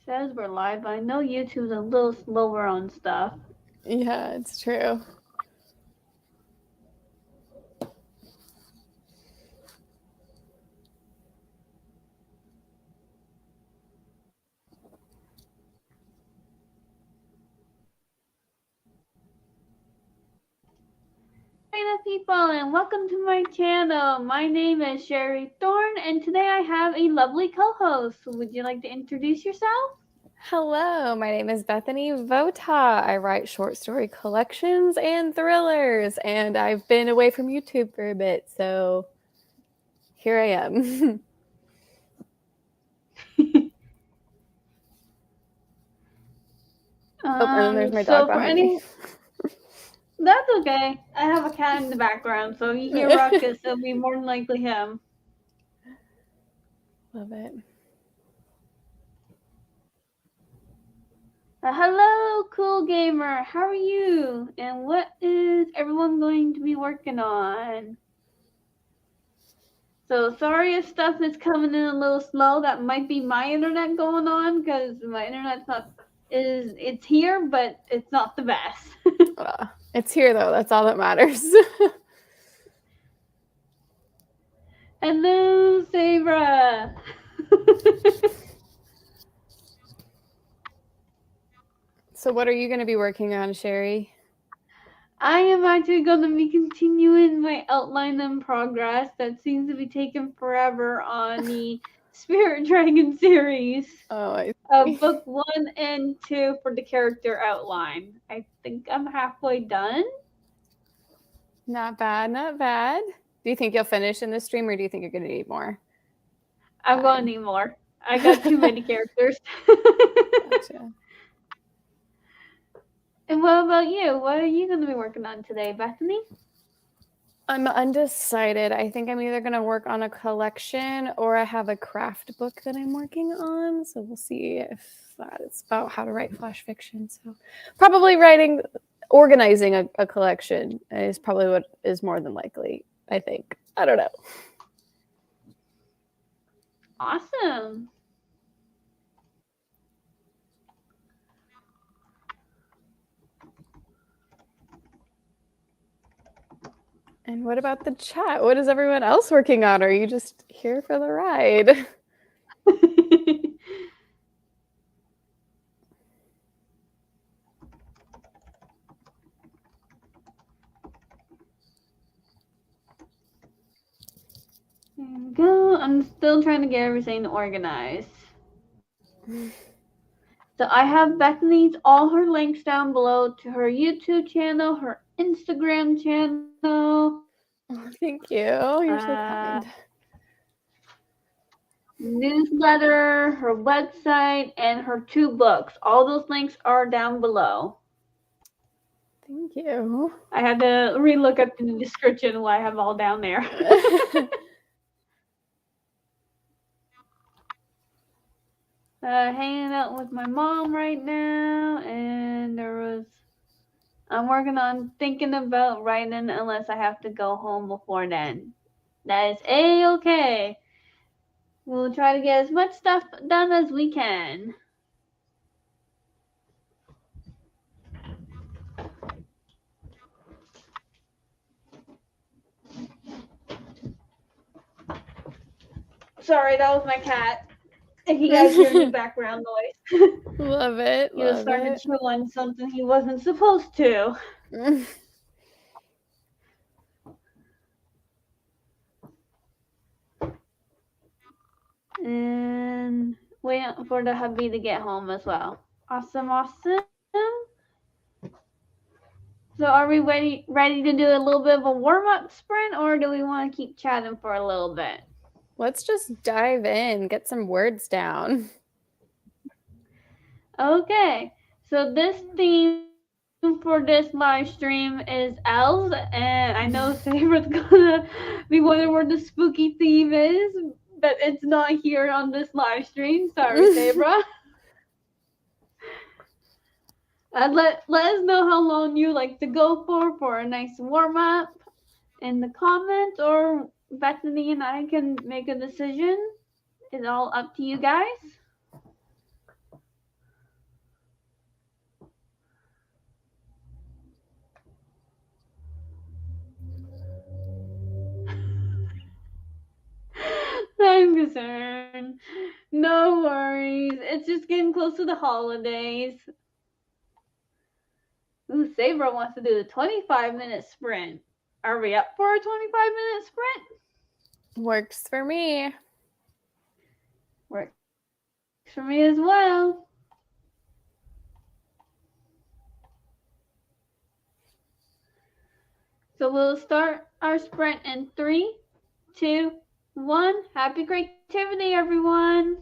Says we're live, but I know YouTube's a little slower on stuff. Yeah, it's true. Hey there, people, and welcome to my channel. My name is Sherri Thorne, and today I have a lovely co-host. Would you like to introduce yourself? Hello, my name is Bethany Botaw. I write short story collections and thrillers, and I've been away from YouTube for a bit, so here I am. And then there's my dog behind me. That's okay. I have a cat in the background, so you hear ruckus, it'll be more than likely him. Love it. Hello, cool gamer. How are you? And what is everyone going to be working on? So sorry if stuff is coming in a little slow. That might be my internet going on because my internet's not it's here, but it's not the best. It's here though. That's all that matters. Hello, Sabra. So what are you going to be working on, Sherri? I am actually going to be continuing my outline in progress that seems to be taking forever on the Spirit Dragon series. Oh, I see. Book 1 and 2 for the character outline. I think I'm halfway done. Not bad, not bad. Do you think you'll finish in this stream, or do you think you're going to need more? I'm going to need more. I got too many characters. Gotcha. And what about you? What are you going to be working on today, Bethany? I'm undecided. I think I'm either going to work on a collection or I have a craft book that I'm working on. So we'll see if it's about how to write flash fiction. So probably organizing a collection is probably what is more than likely, I think. I don't know. Awesome. And what about the chat? What is everyone else working on? Or are you just here for the ride? There we go. I'm still trying to get everything organized. So I have Bethany's all her links down below to her YouTube channel, her Instagram channel. Oh, thank you. You're so kind. Newsletter, her website, and her 2 books. All those links are down below. Thank you. I had to relook up in the description what I have all down there. Hanging out with my mom right now, and I'm working on thinking about writing unless I have to go home before then. That is A-okay. We'll try to get as much stuff done as we can. Sorry, that was my cat. If you guys hear any background noise. Love it. He was starting to chew on something he wasn't supposed to. And waiting for the hubby to get home as well. Awesome, awesome. So are we ready to do a little bit of a warm-up sprint, or do we want to keep chatting for a little bit? Let's just dive in, get some words down. Okay, so this theme for this live stream is elves, and I know Sabra's gonna be wondering where the spooky theme is, but it's not here on this live stream. Sorry, Sabra. Let us know how long you like to go for a nice warm-up in the comments, or Bethany and I can make a decision. It's all up to you guys. concern. No worries. It's just getting close to the holidays. Ooh, Sabra wants to do the 25-minute sprint. Are we up for a 25-minute sprint? Works for me. Works for me as well. So we'll start our sprint in 3, 2, 1. Happy creativity, everyone.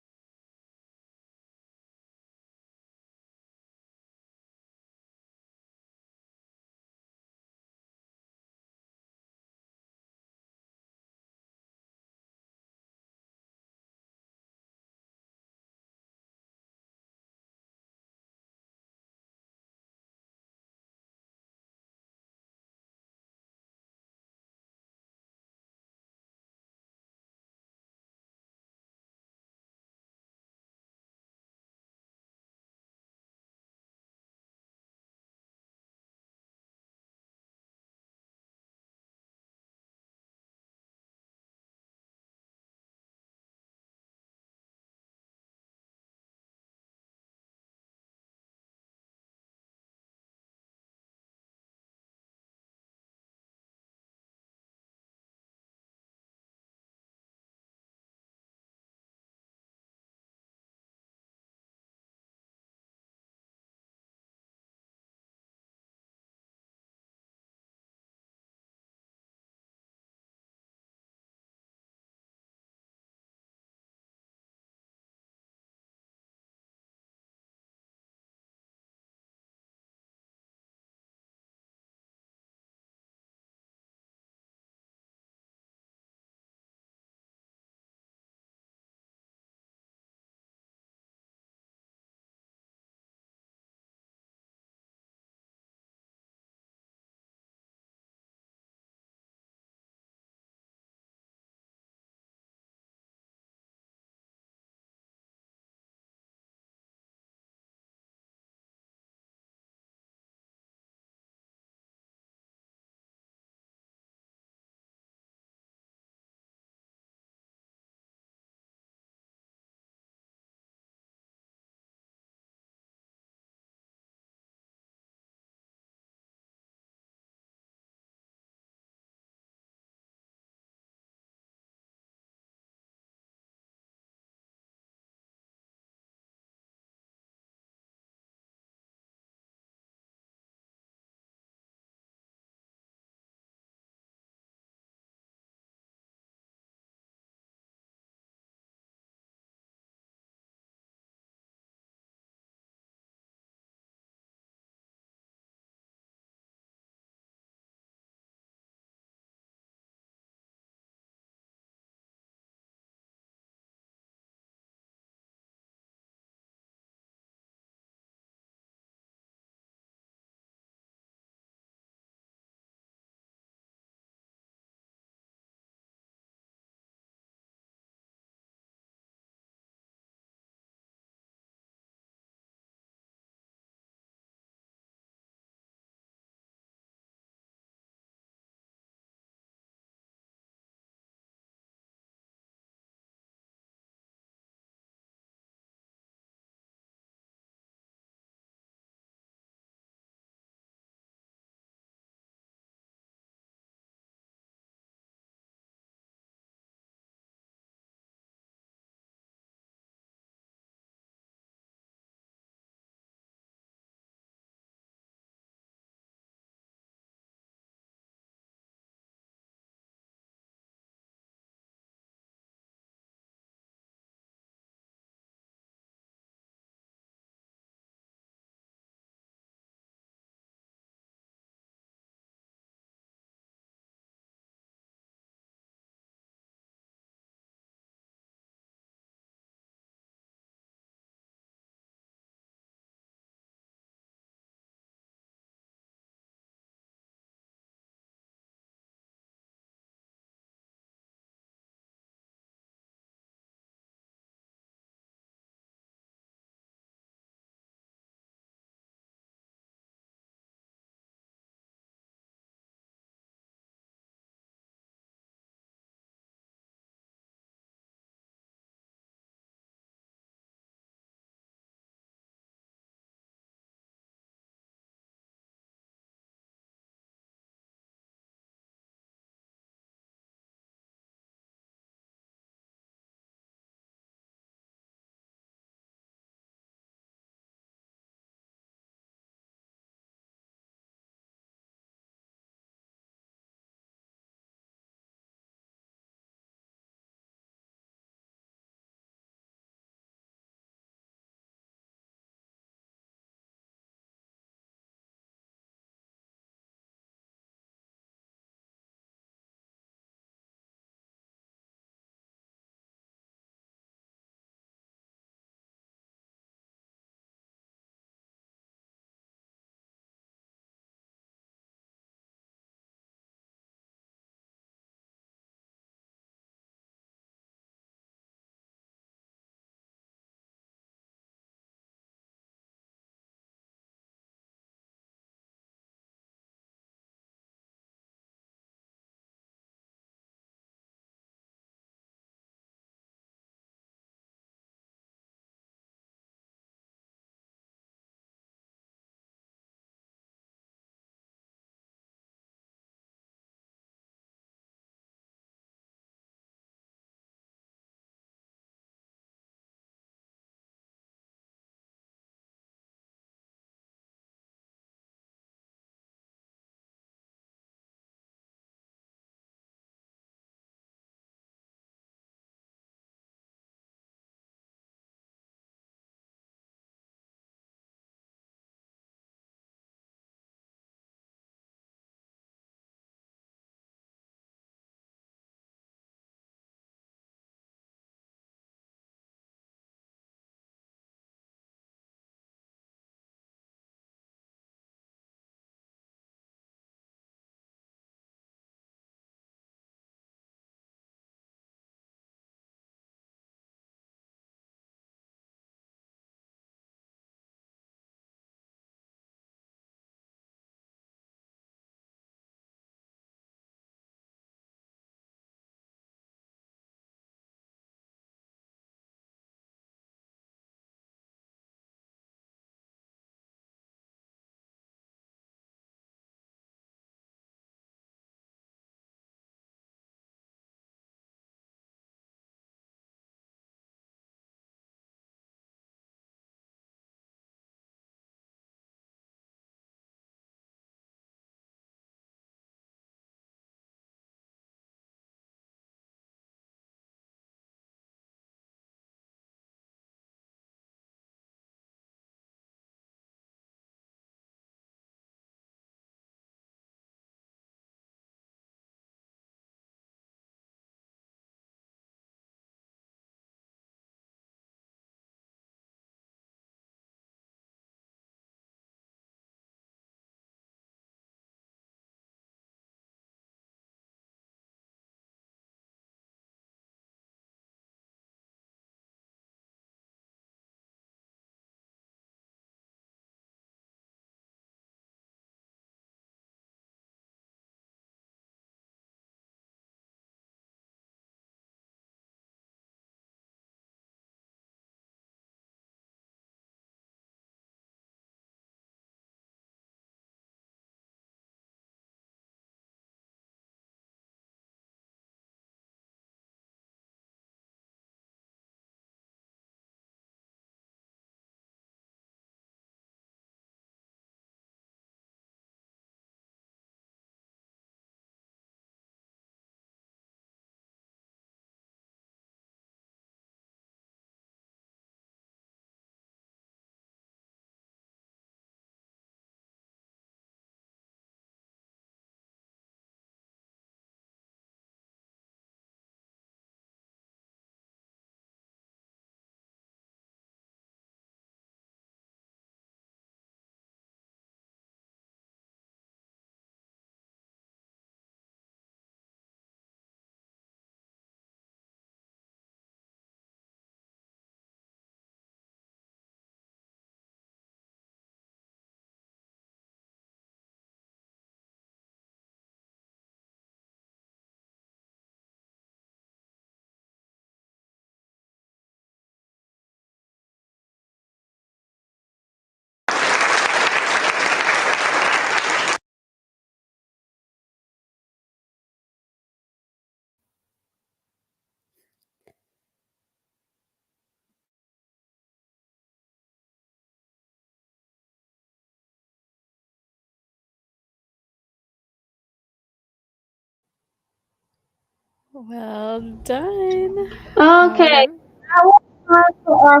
Well done. All Okay, right. that was time for our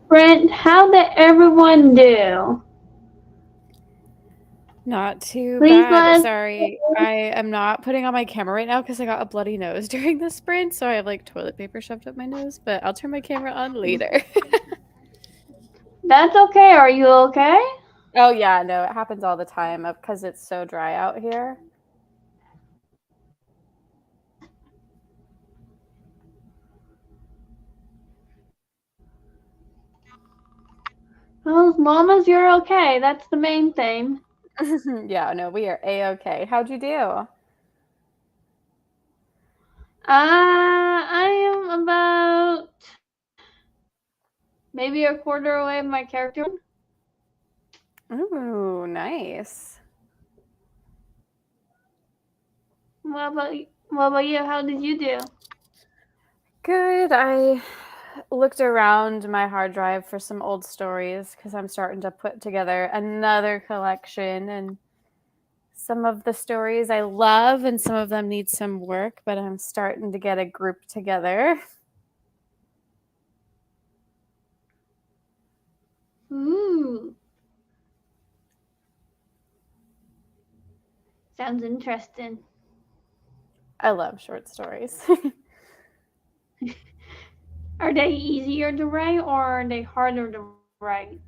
sprint. How did everyone do? Not too Please bad. let us Sorry, I am not putting on my camera right now because I got a bloody nose during the sprint, so I have like toilet paper shoved up my nose, but I'll turn my camera on later. That's okay. Are you okay? Oh yeah, no, it happens all the time because it's so dry out here. Well, as long as you're okay, that's the main thing. Yeah, no, we are a-okay. How'd you do? I am about maybe a quarter away from my character. Ooh, nice. What about you? How did you do? Good. I looked around my hard drive for some old stories because I'm starting to put together another collection, and some of the stories I love and some of them need some work, but I'm starting to get a group together. Ooh, sounds interesting. I love short stories. Are they easier to write or are they harder to write?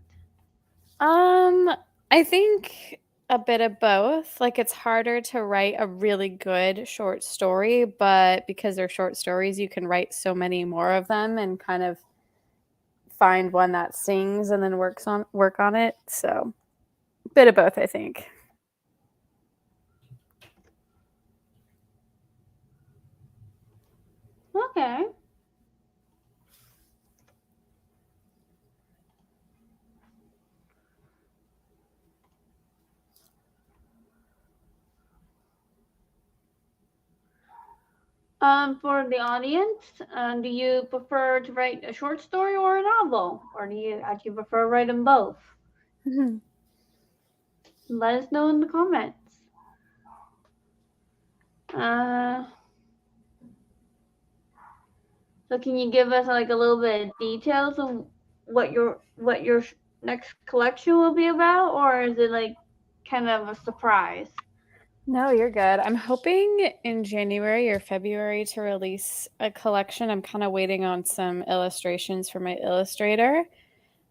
um, I think a bit of both. Like it's harder to write a really good short story, but because they're short stories, you can write so many more of them and kind of find one that sings and then work on it. So, bit of both, I think. Okay. For the audience, do you prefer to write a short story or a novel, or do you actually prefer to write them both? Mhm. Let us know in the comments. Uh, so can you give us like a little bit of details of what your next collection will be about, or is it like kind of a surprise? No, you're good. I'm hoping in January or February to release a collection. I'm kind of waiting on some illustrations for my illustrator.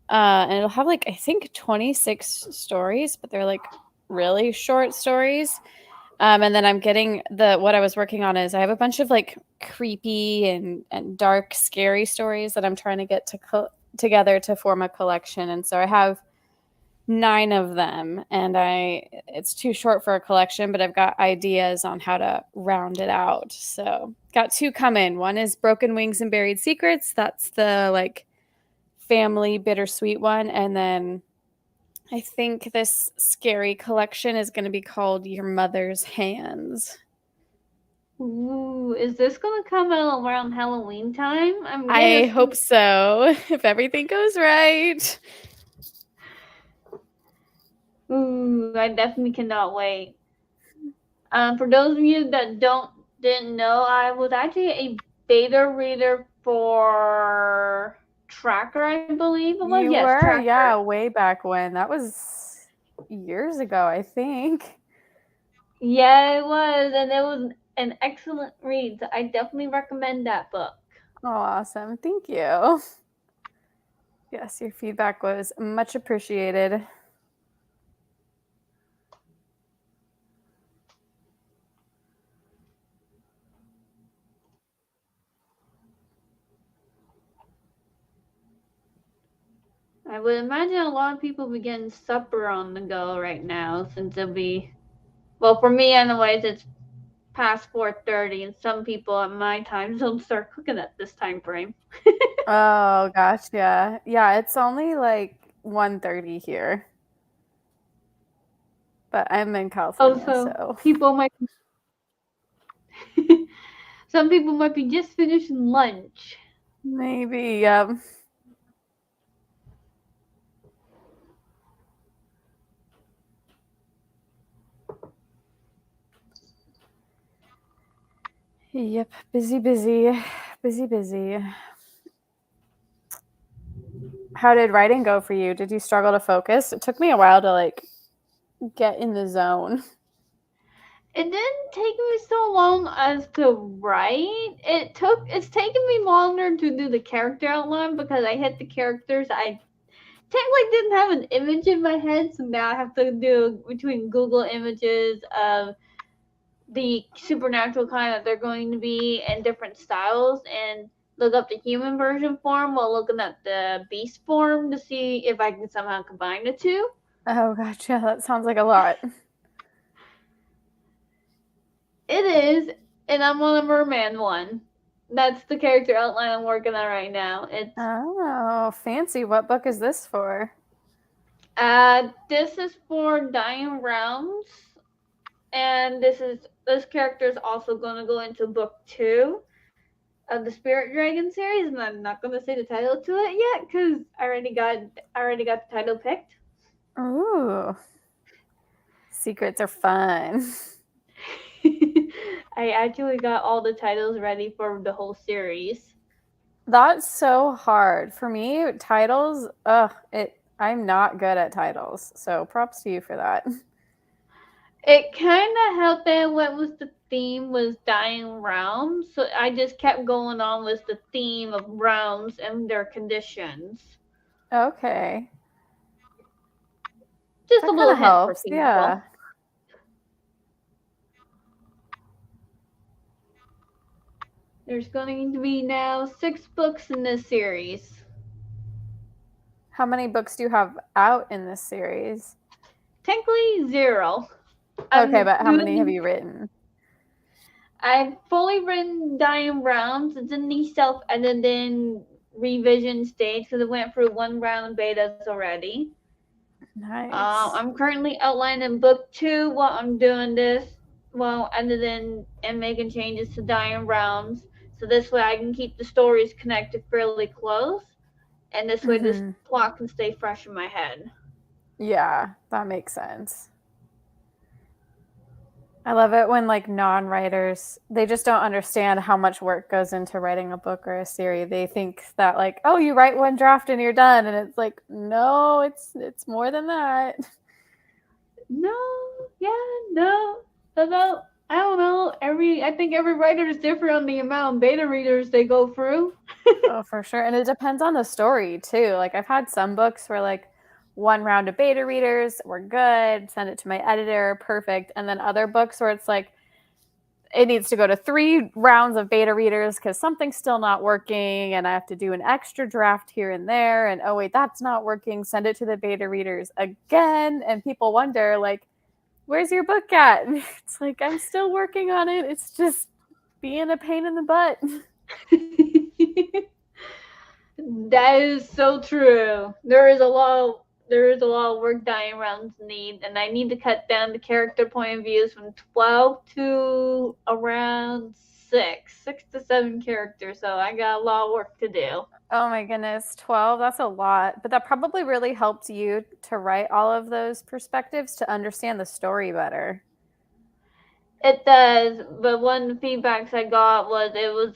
And it'll have like, I think 26 stories, but they're like really short stories. And then I'm getting what I was working on is I have a bunch of like creepy and dark, scary stories that I'm trying to get together to form a collection. And so I have 9 of them, and it's too short for a collection, but I've got ideas on how to round it out. So got 2 coming. One is Broken Wings and Buried Secrets. That's the like family bittersweet one, and then I think this scary collection is going to be called Your Mother's Hands. Ooh, is this gonna come out around Halloween time? I'm getting I a hope so, if everything goes right. ooh, I definitely cannot wait. For those of you that didn't know, I was actually a beta reader for Tracker, I believe it was. You Yes, were, Tracker. yeah, way back when. That was years ago, I think. Yeah, it was, and it was an excellent read. So I definitely recommend that book. Oh, awesome. Thank you. Yes, your feedback was much appreciated. I would imagine a lot of people be getting supper on the go right now, since it'll be well for me, anyways. It's past 4:30, and some people at my time don't start cooking at this time frame. Oh gosh, yeah. Yeah, it's only like 1:30 here, but I'm in Oh, California, so so people might some people might be just finishing lunch. maybe Yep, busy, busy, busy, busy. How did writing go for you? Did you struggle to focus? It took me a while to like get in the zone. It didn't take me so long as to write. It's taken me longer to do the character outline because I hit the characters. I technically didn't have an image in my head, so now I have to do between Google images of the supernatural kind that they're going to be and different styles and look up the human version form while looking at the beast form to see if I can somehow combine the two. Oh, gotcha. That sounds like a lot. It is, and I'm on a merman one. That's the character outline I'm working on right now. It's Oh, fancy. What book is this for? this is for Dying Realms, and this character is also going to go into book 2 of the Spirit Dragon series, and I'm not going to say the title to it yet because I already got the title picked. Ooh, secrets are fun. I actually got all the titles ready for the whole series. That's so hard for me. Titles, I'm not good at titles, so props to you for that. It kind of helped that I went with the theme was dying realms, so I just kept going on with the theme of realms and their conditions. Okay, Just a that kind little of hint for helps. people. Yeah. There's going to be now 6 books in this series. How many books do you have out in this series? Technically 0. Okay, I'm but how many have doing. you written? I've fully written Dying Realms. It's in the self-editing revision stage because it went through 1 round of betas already. Nice. I'm currently outlining book 2 while I'm doing this, while editing and making changes to Dying Realms. So this way I can keep the stories connected fairly close, and this way this Mm-hmm. plot can stay fresh in my head. Yeah, that makes sense. I love it when like non-writers, they just don't understand how much work goes into writing a book or a series. They think that like, oh, you write one draft and you're done, and it's like, no, it's more than that. No, yeah, no. About I don't know. I think every writer is different on the amount of beta readers they go through. Oh, for sure. And it depends on the story too. Like I've had some books where like one round of beta readers were good, send it to my editor, perfect. And then other books where it's like it needs to go to 3 rounds of beta readers because something's still not working and I have to do an extra draft here and there. And oh, wait, that's not working. Send it to the beta readers again. And people wonder, like, where's your book at? And it's like, I'm still working on it. It's just being a pain in the butt. That is so true. There is a lot of work Dying Realms need, and I need to cut down the character point of views from 12 to around 6 to 7 characters. So I got a lot of work to do. Oh my goodness, 12, that's a lot. But that probably really helped you to write all of those perspectives to understand the story better. It does, but one of the feedbacks I got was it was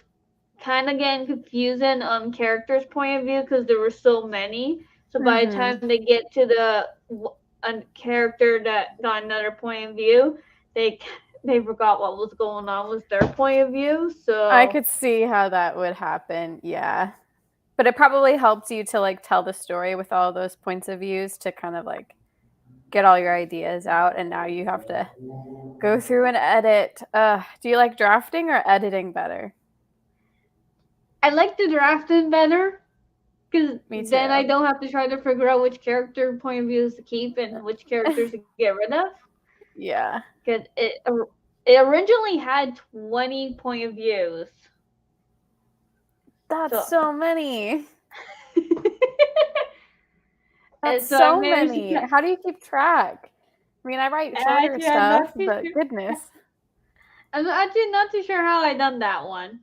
kind of getting confusing on characters' point of view because there were so many. So by the Mm-hmm. time they get to a character that got another point of view, they they forgot what was going on with their point of view. I So could see how that would happen. Yeah. But it probably helped you to like tell the story with all those points of views to kind of like get all your ideas out and now you have to go through and edit. Do you like drafting or editing better? I like the drafting better because Me then I too. don't have to try to figure out which character point of views to keep and which characters to get rid of. Yeah. Because it originally had 20 point of views. That's So so many. That's and so I so managed to many. cut. How do you keep track? I mean, I write shorter Actually, I'm stuff, not too but sure. goodness. I'm actually not too sure how I done that one.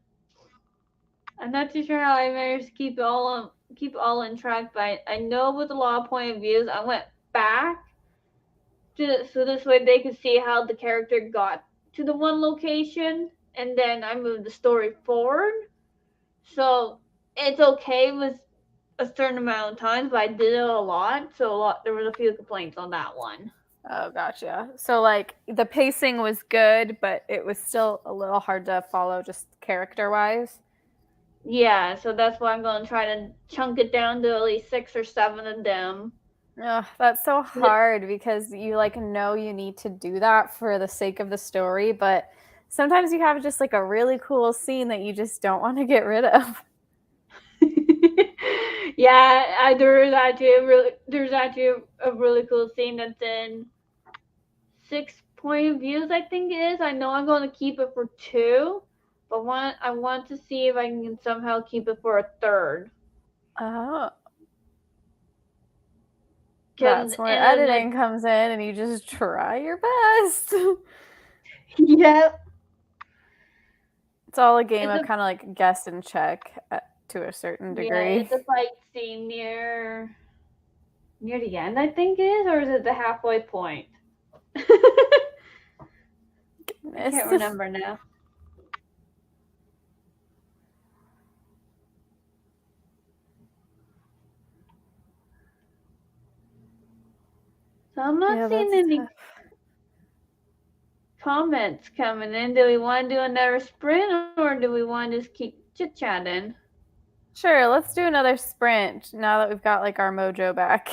I'm not too sure how I managed to keep all in track. But I know with a lot of point of views, I went back to so this way they could see how the character got to the one location. and then I moved the story forward. So it's okay with a certain amount of times, but I did it a lot, so there was a few complaints on that one. Oh, gotcha. So like the pacing was good, but it was still a little hard to follow just character wise. Yeah, so that's why I'm gonna try to chunk it down to at least 6 or 7 of them. Ugh, that's so hard because you like know you need to do that for the sake of the story, but sometimes you have just like a really cool scene that you just don't want to get rid of. Yeah, there's actually a really cool scene that's in 6 point of views. I think it is. I know I'm going to keep it for 2, but I want to see if I can somehow keep it for a third. Oh, Cause that's where and then editing comes in and you just try your best. yeah, It's all a game it's of a kind of like guess and check to a certain yeah, degree. it's a fight scene near the end. I think it is, or is it the halfway point? I Goodness. can't remember now. So I'm not Yeah, seeing that's any tough. comments coming in. Do we want to do another sprint, or do we want to just keep chit chatting? Sure, let's do another sprint now that we've got like our mojo back.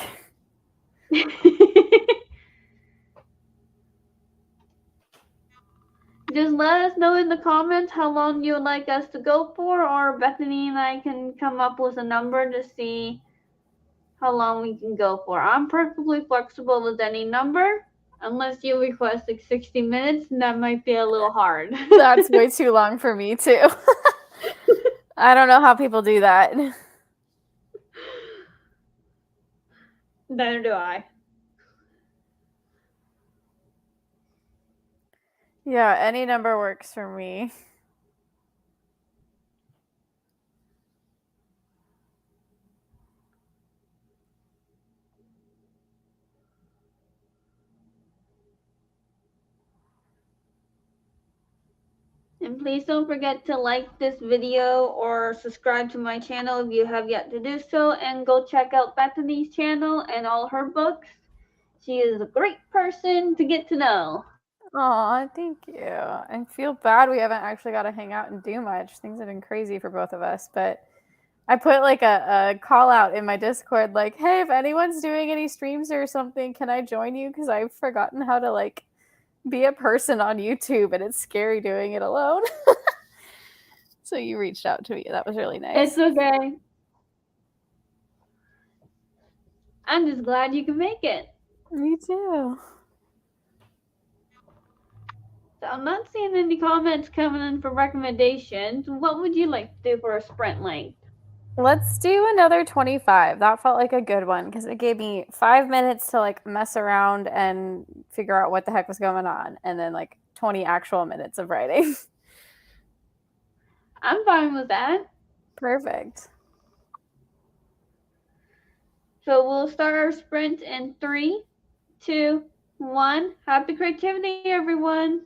Just let us know in the comments how long you would like us to go for, or Bethany and I can come up with a number to see how long we can go for. I'm perfectly flexible with any number, unless you request like 60 minutes, and that might be a little hard. That's way too long for me, too. I don't know how people do that. Neither do I. Yeah, any number works for me. And please don't forget to like this video or subscribe to my channel if you have yet to do so. And go check out Bethany's channel and all her books. She is a great person to get to know. Aw, thank you. I feel bad we haven't actually got to hang out and do much. Things have been crazy for both of us, but I put like a call out in my Discord, like, hey, if anyone's doing any streams or something, can I join you? Because I've forgotten how to like be a person on YouTube, and it's scary doing it alone. So you reached out to me. That was really It's nice. okay. I'm just glad you can make it. Me too. So I'm not seeing any comments coming in for recommendations. What would you like to do for a sprint length? Let's do another 25. That felt like a good one because it gave me 5 minutes to like mess around and figure out what the heck was going on, and then like 20 actual minutes of writing. I'm fine with that. Perfect. So we'll start our sprint in 3, 2, 1. Happy creativity, everyone.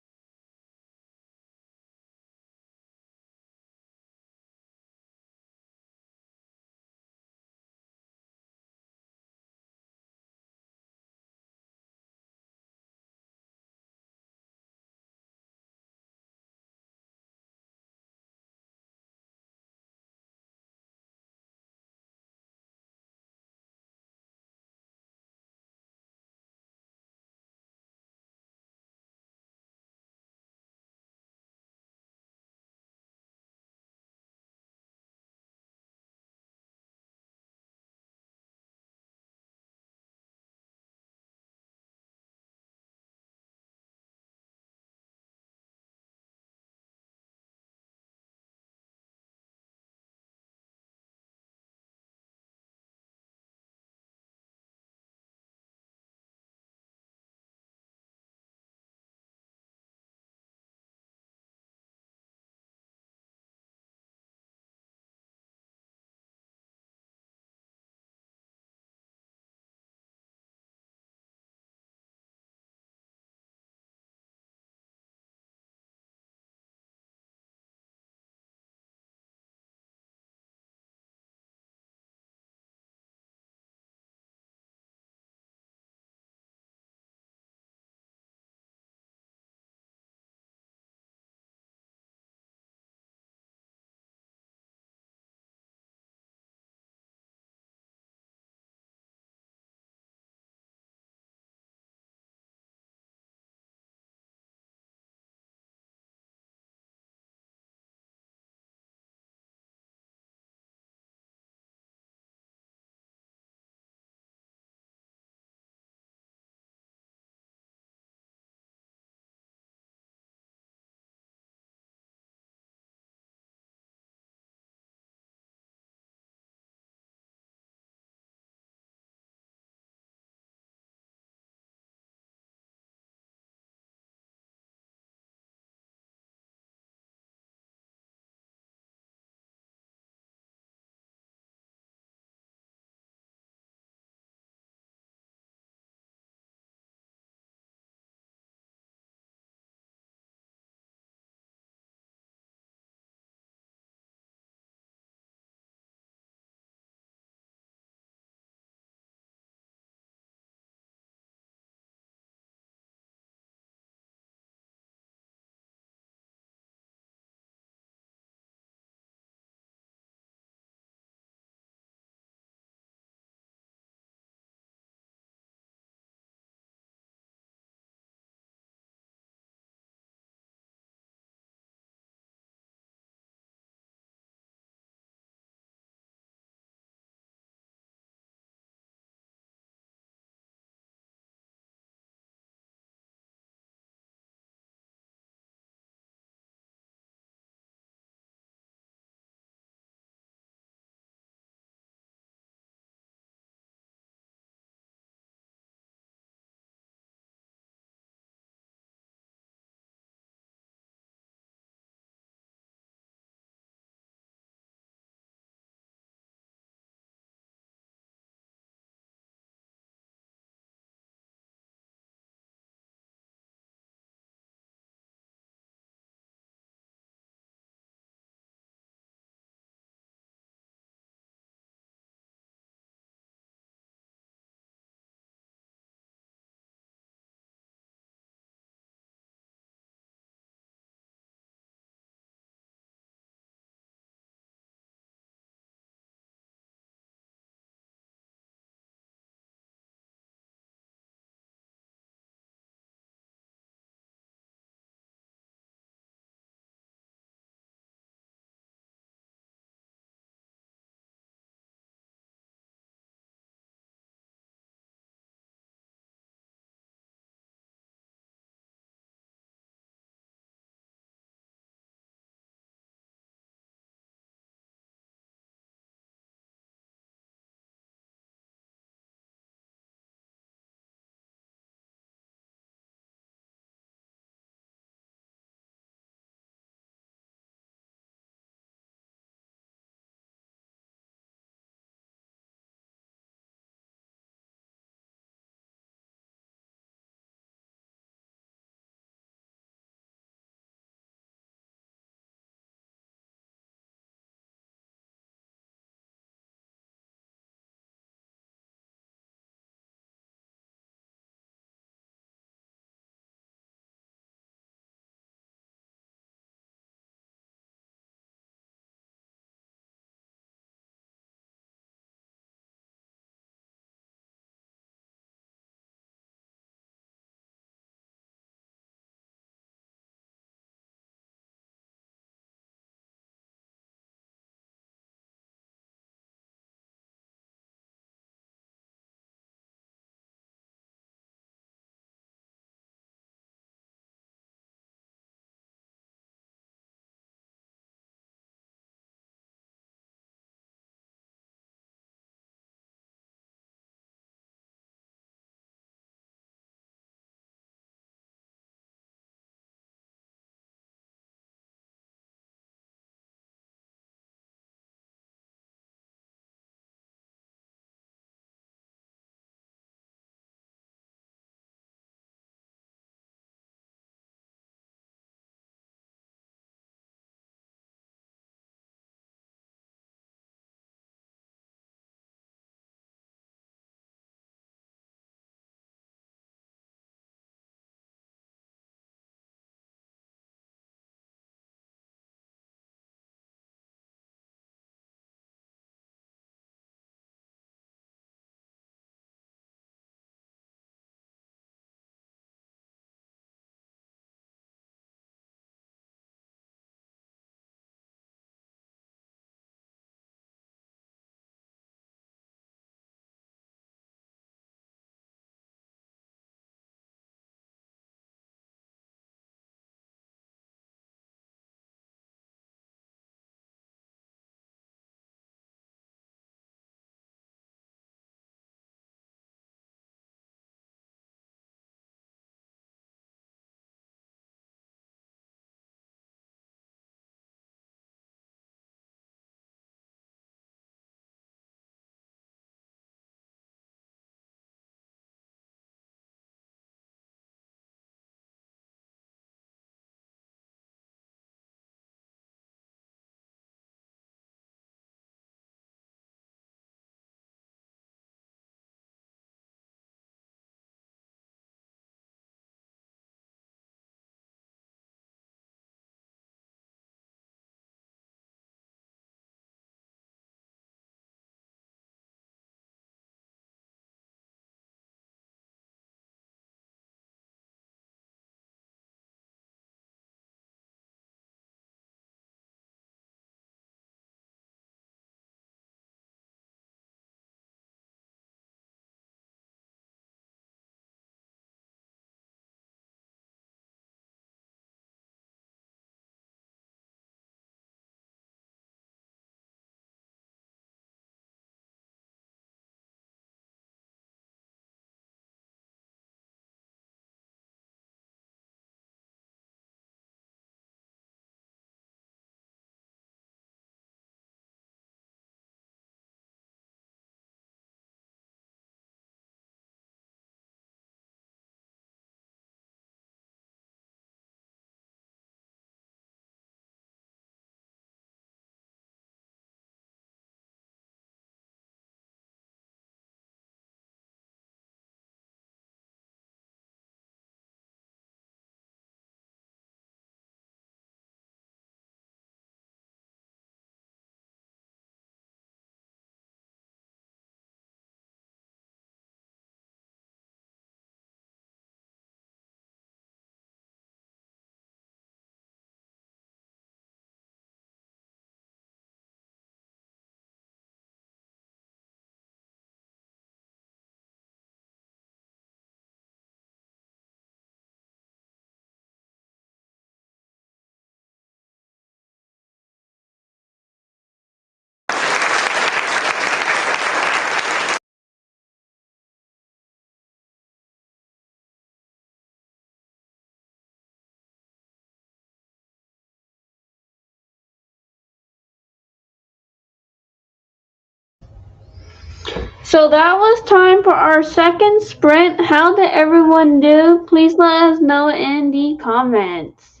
So that was time for our second sprint. How did everyone do? Please let us know in the comments.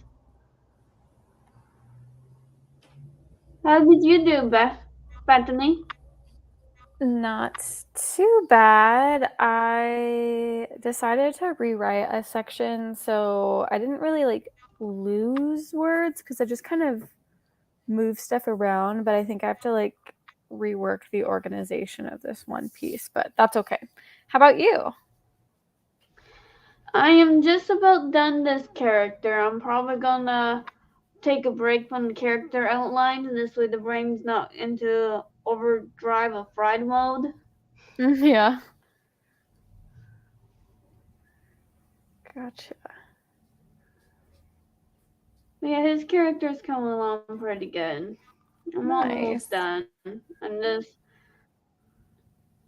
How did you do, Bethany? Not too bad. I decided to rewrite a section, so I didn't really like lose words because I just kind of move stuff around, but I think I have to like rework the organization of this one piece, but that's okay. How about you? I am just about done this character. I'm probably gonna take a break from the character outline, and this way the brain's not into overdrive of fried mode. Yeah. Gotcha. Yeah, his character's coming along pretty good. I'm almost Nice. done. I'm just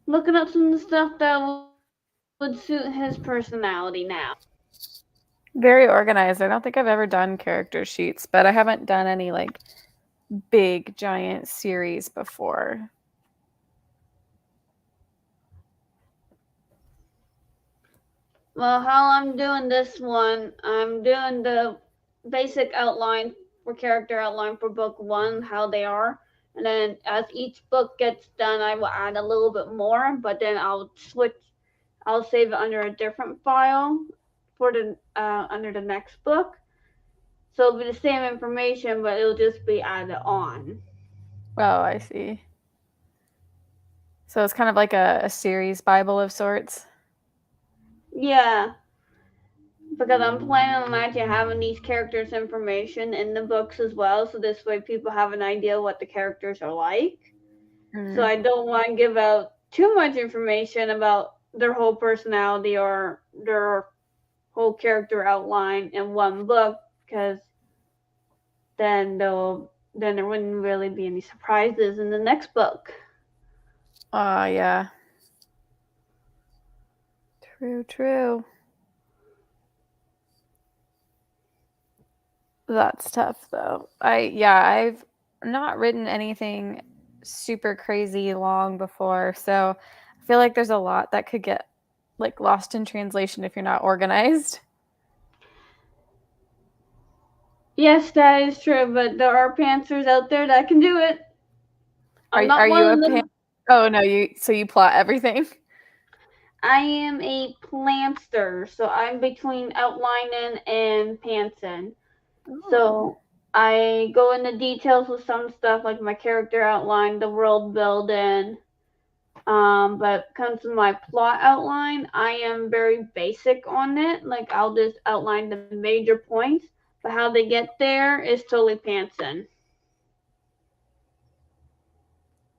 looking up some of the stuff that would suit his personality now. Very organized. I don't think I've ever done character sheets, but I haven't done any like big giant series before. Well, how I'm doing this one, I'm doing the basic outline for character outline for book one, how they are. And then as each book gets done, I will add a little bit more, but then I'll save it under a different file for the under the next book. So it'll be the same information, but it'll just be added on. Oh, I see. So it's kind of like a series Bible of sorts. Yeah, because I'm planning on actually having these characters' information in the books as well, so this way people have an idea what the characters are like. So Mm. I don't want to give out too much information about their whole personality or their whole character outline in one book, because then there wouldn't really be any surprises in the next book. Yeah. True, true. That's tough though. I've not written anything super crazy long before, so I feel like there's a lot that could get like lost in translation if you're not organized. Yes, that is true, but there are pantsers out there that can do it. Are I'm are not you one a of pan? them. Oh no, you plot everything. I am a plantster, so I'm between outlining and pantsing. Oh. So I go into details with some stuff like my character outline, the world building. But comes to my plot outline, I am very basic on it. Like I'll just outline the major points, but how they get there is totally pantsin'.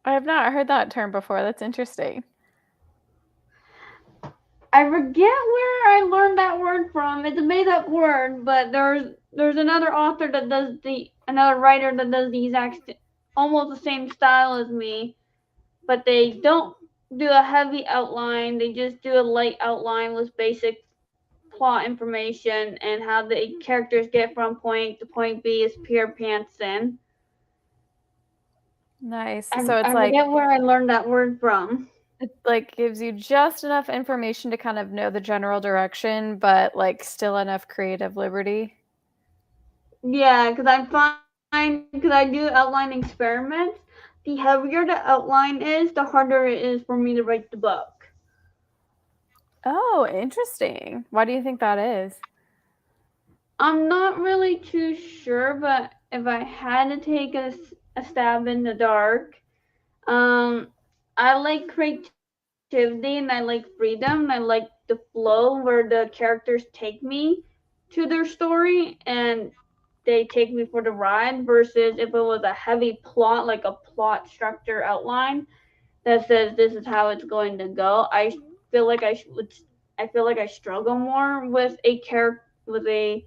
I have not heard that term before. That's interesting. I forget where I learned that word from. It's a made up word, but there's another author that does the another writer that does the exact almost the same style as me, but they don't do a heavy outline. They just do a light outline with basic plot information, and how the characters get from point to point B is pure pantsin'. Nice. I, So it's I like forget where I learned that word from. it like gives you just enough information to kind of know the general direction, but like still enough creative liberty. Yeah, because I find, because I do outline experiments, the heavier the outline is, the harder it is for me to write the book. Oh, interesting. Why do you think that is? I'm not really too sure, but if I had to take a stab in the dark, um, I like creativity and I like freedom. And I like the flow where the characters take me to their story and they take me for the ride versus if it was a heavy plot, like a plot structure outline that says this is how it's going to go. Feel like I feel like I struggle more with a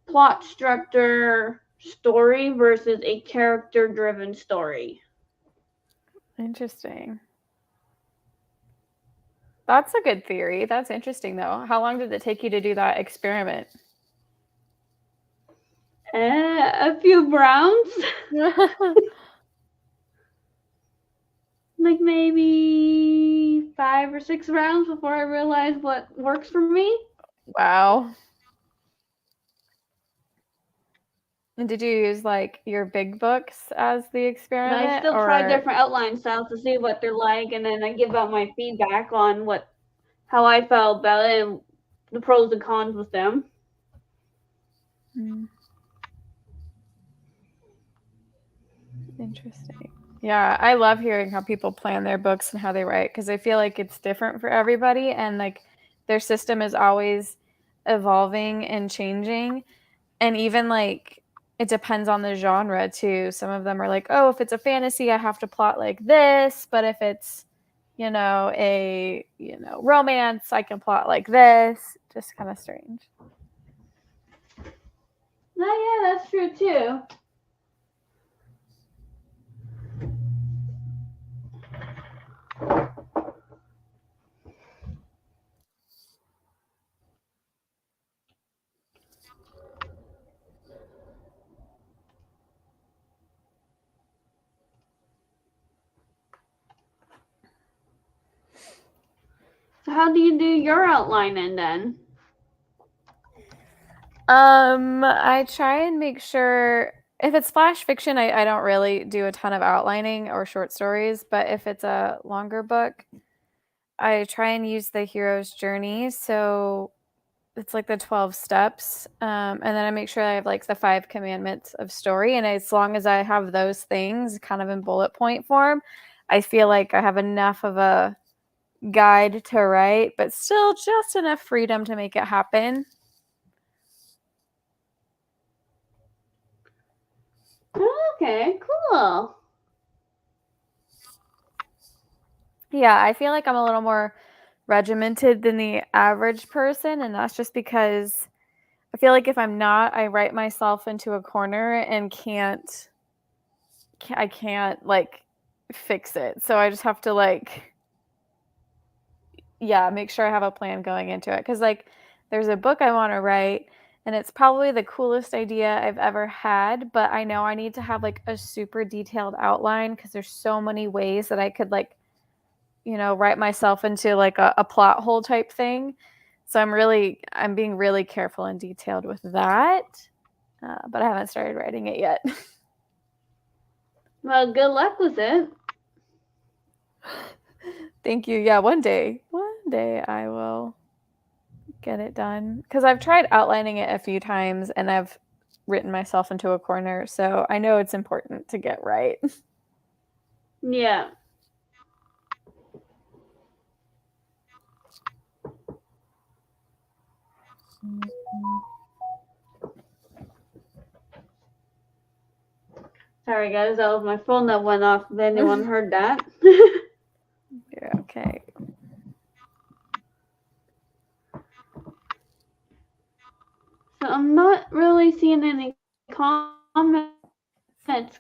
plot structure story versus a character driven story. Interesting. That's a good theory. That's interesting though. How long did it take you to do that experiment? A few browns, like maybe maybe 5 or 6 rounds before I realize what works for me. Wow. And did you use like your big books as the And I experiment, still try or? different outline styles to see what they're like, and then I give out my feedback on how I felt about it and the pros and cons with them. Interesting. Yeah, I love hearing how people plan their books and how they write because I feel like it's different for everybody and like their system is always evolving and changing. And even like it depends on the genre too. Some of them are like, oh, if it's a fantasy, I have to plot like this, but if it's, romance, I can plot like this. Just kind of strange. Oh yeah, that's true too. So how do you do your outlining then? I try and make sure if it's flash fiction, I don't really do a ton of outlining or short stories, but if it's a longer book, I try and use the hero's journey. So it's like the 12 steps. And then I make sure I have like the 5 commandments of story. And as long as I have those things kind of in bullet point form, I feel like I have enough of a guide to write, but still just enough freedom to make it happen. Okay, cool. Yeah, I feel like I'm a little more regimented than the average person, and that's just because I feel like if I'm not, I write myself into a corner and I can't like fix it. So I just have to like yeah, make sure I have a plan going into it cuz like there's a book I want to write and it's probably the coolest idea I've ever had, but I know I need to have like a super detailed outline cuz there's so many ways that I could like write myself into like a plot hole type thing. So I'm being really careful and detailed with that. But I haven't started writing it yet. Well, good luck with it. Thank you. Yeah, one day I will get it done because I've tried outlining it a few times and I've written myself into a corner. So I know it's important to get right. Yeah. Sorry guys, that was my phone that went off. If anyone heard that. Yeah, okay. So I'm not really seeing any comments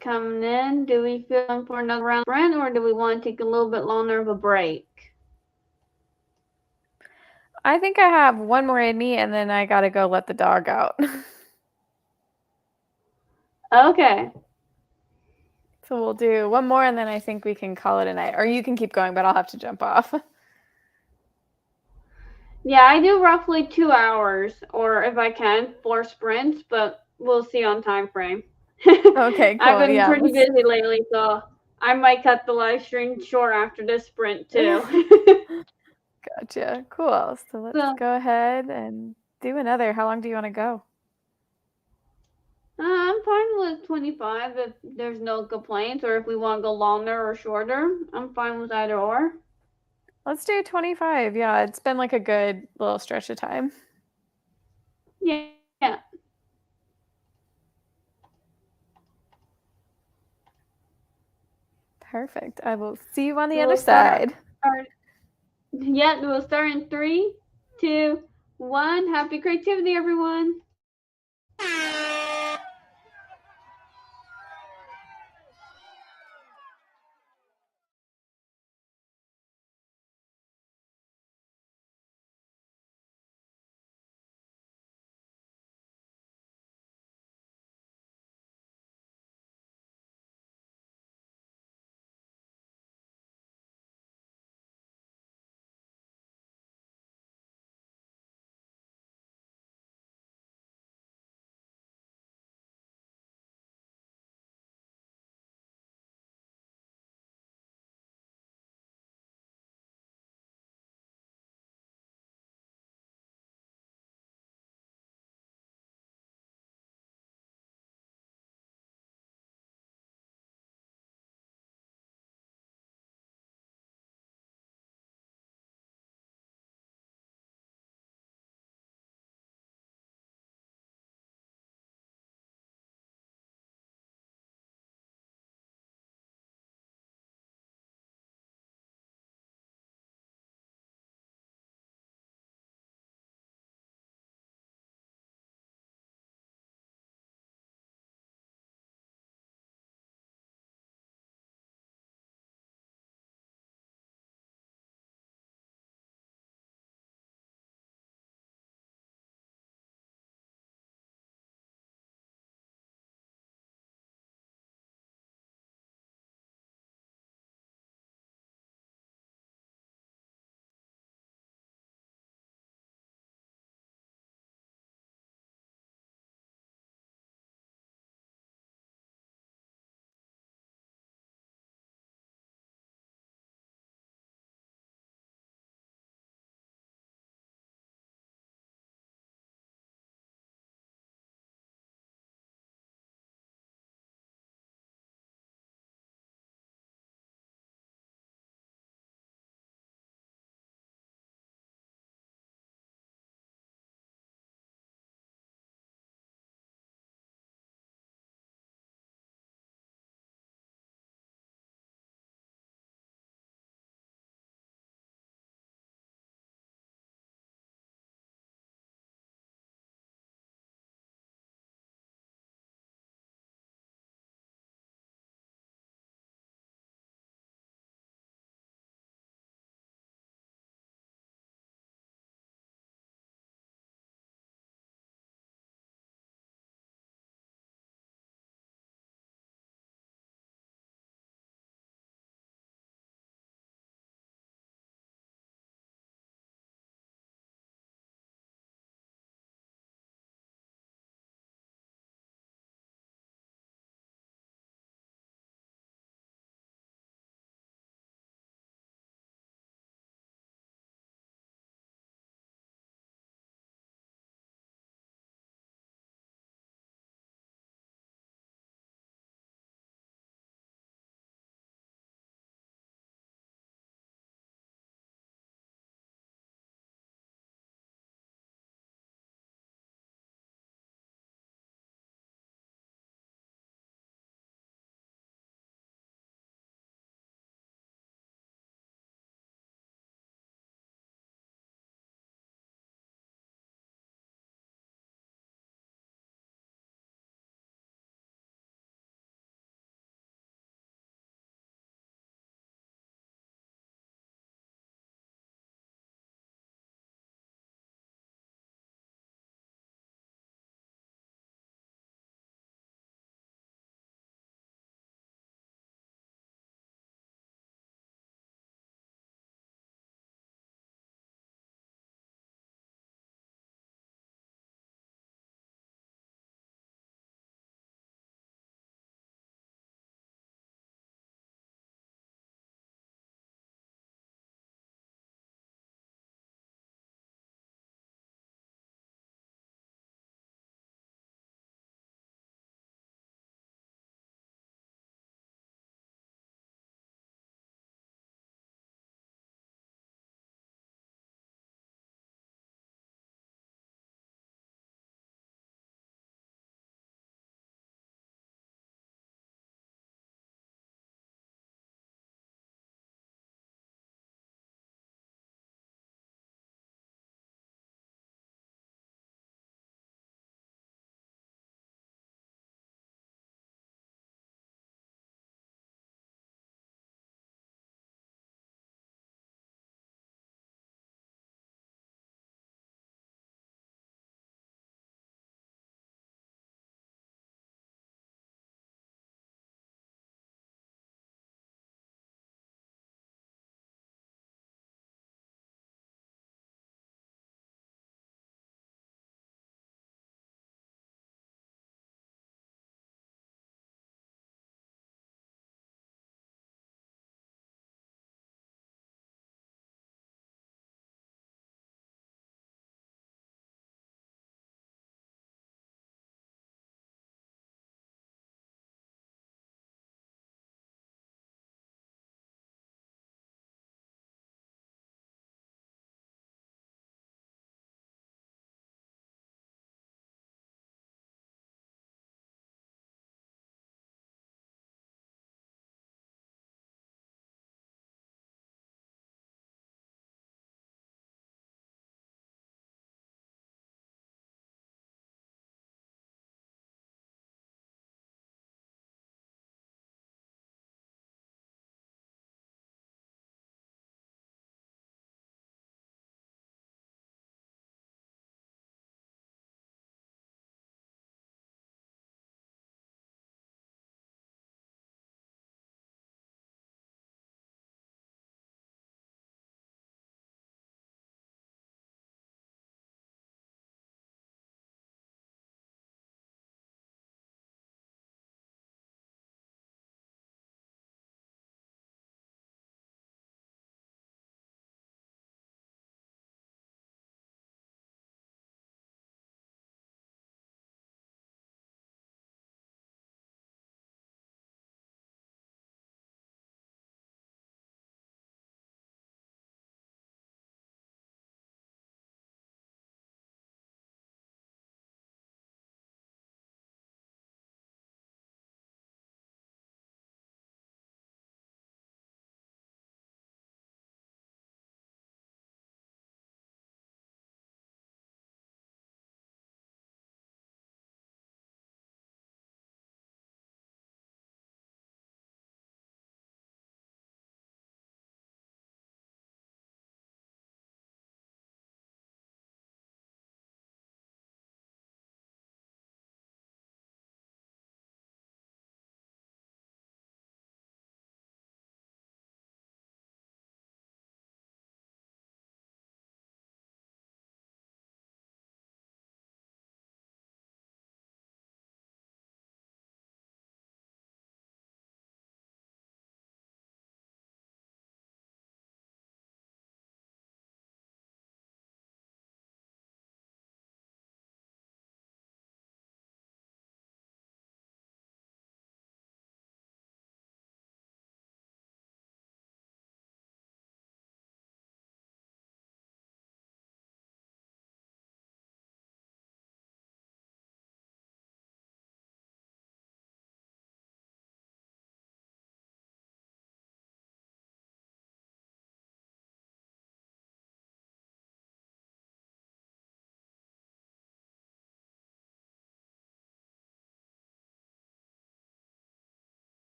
coming in. Do we feel like for another round sprint or do we want to take a little bit longer of a break? I think I have one more in me and then I got to go let the dog out. Okay. So we'll do one more and then I think we can call it a night. Or you can keep going, but I'll have to jump off. Yeah, I do roughly 2 hours, or if I can, 4 sprints, but we'll see on time frame. Okay, I've cool. been Yeah. pretty busy lately, so I might cut the live stream short after this sprint too. Gotcha. Cool. So let's So go ahead and do another. How long do you want to go? I'm fine with 25 if there's no complaints, or if we want to go longer or shorter. I'm fine with either or. Let's do 25. Yeah, it's been like a good little stretch of time. Yeah. Perfect. I will see you on the So other we'll start side. we'll start in 3, 2, 1. Happy creativity, everyone.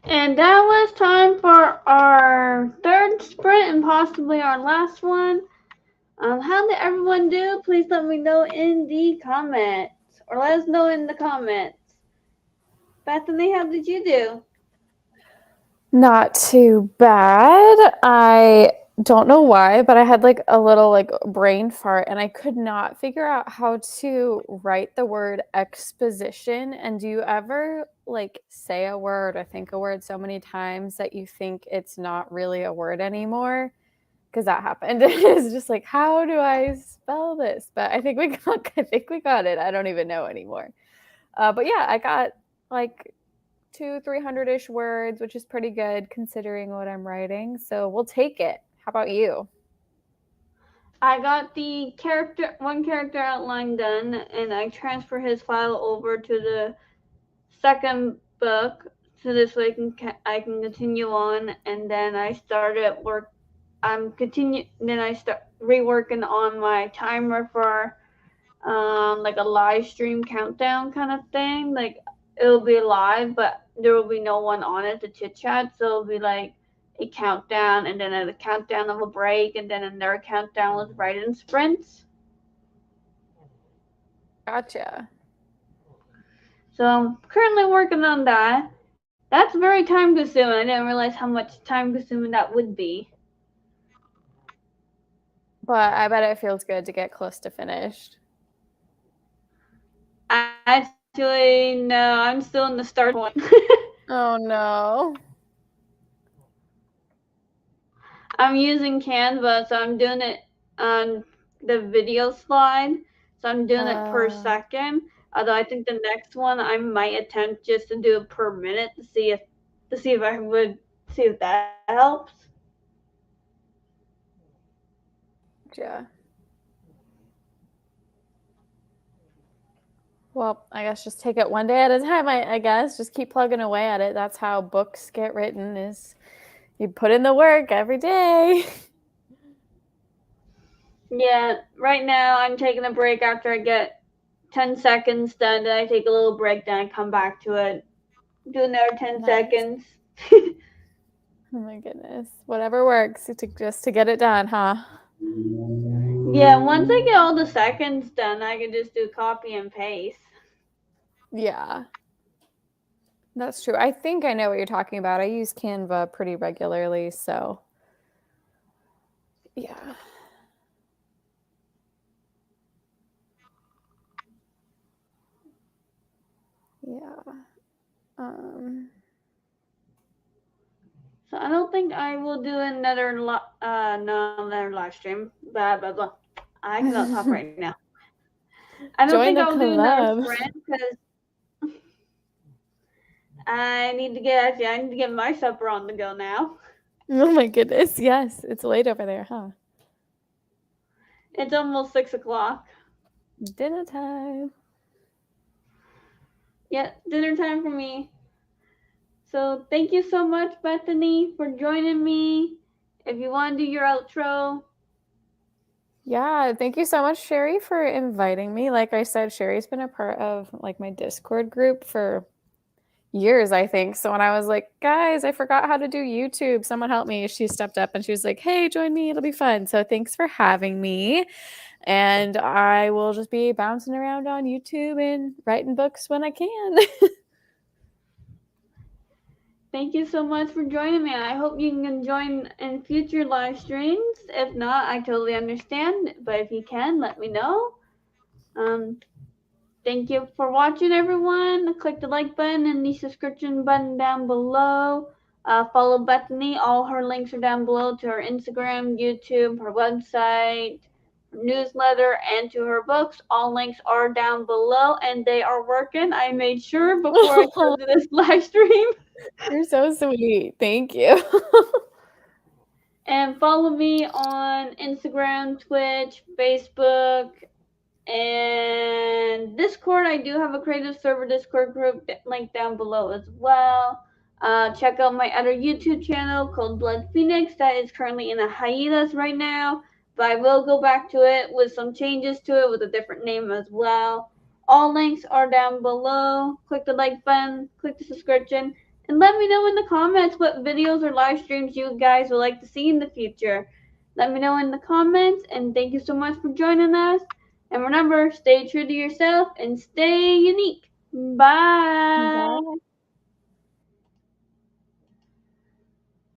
And that was time for our third sprint and possibly our last one. How did everyone do? Please let me know in the comments. Or let us know in the comments. Bethany, how did you do? Not too bad. I don't know why, but I had like a little like brain fart and I could not figure out how to write the word exposition. And do you ever like say a word or think a word so many times that you think it's not really a word anymore? Because that happened. It's just like, how do I spell this? But I think we got it. I don't even know anymore. But yeah, I got like 200-300-ish words, which is pretty good considering what I'm writing. So we'll take it. How about you? I got the one character outline done, and I transfer his file over to the second book, so this way I can continue on. And then I started work. I'm continue. Then I start reworking on my timer for like a live stream countdown kind of thing. Like it'll be live, but there will be no one on it to chit chat. So it'll be like a countdown, and then a countdown of a break, and then another countdown with writing sprints. Gotcha. So I'm currently working on that. That's very time consuming. I didn't realize how much time consuming that would be. But I bet it feels good to get close to finished. Actually, no, I'm still in the start point. Oh no. I'm using Canva, so I'm doing it on the video slide. So I'm doing it per second. Although I think the next one I might attempt just to do it per minute to see if I would see if that helps. Gotcha. Well, I guess just take it one day at a time, I guess. Just keep plugging away at it. That's how books get written is you put in the work every day. Yeah, right now I'm taking a break after I get 10 seconds done. Then I take a little break, then I come back to it. Do another 10 Nice. seconds. Oh my goodness. Whatever works just to get it done, huh? Yeah, once I get all the seconds done, I can just do copy and paste. Yeah. That's true. I think I know what you're talking about. I use Canva pretty regularly, so yeah. Yeah. Um So I don't think I will do no, another live stream. Blah blah blah. I cannot talk right now. I don't Join think the I will do another club. sprint because I need to get my supper on the go now. Oh my goodness. Yes, it's late over there, huh? It's almost 6 o'clock. Dinner time. Yeah, dinner time for me. So thank you so much, Bethany, for joining me. If you want to do your outro. Yeah, thank you so much, Sherri, for inviting me. Like I said, Sherri's been a part of like my Discord group for years, I think. So when I was like, guys, I forgot how to do YouTube, someone help me. She stepped up and she was like, hey, join me. It'll be fun. So thanks for having me. And I will just be bouncing around on YouTube and writing books when I can. Thank you so much for joining me. I hope you can join in future live streams. If not, I totally understand. But if you can, let me know. Um, Thank you for watching, everyone. Click the like button and the subscription button down below. Follow Bethany. All her links are down below to her Instagram, YouTube, her website, her newsletter, and to her books. All links are down below, and they are working. I made sure before I started this live stream. You're so sweet. Thank you. And follow me on Instagram, Twitch, Facebook, and Discord. I do have a creative server Discord group link down below as well. Check out my other YouTube channel called Blood Phoenix that is currently in a hiatus right now, but I will go back to it with some changes to it with a different name as well. All links are down below. Click the like button, click the subscription, And let me know in the comments what videos or live streams you guys would like to see in the future. Let me know in the comments, and thank you so much for joining us. And remember, stay true to yourself and stay unique. Bye.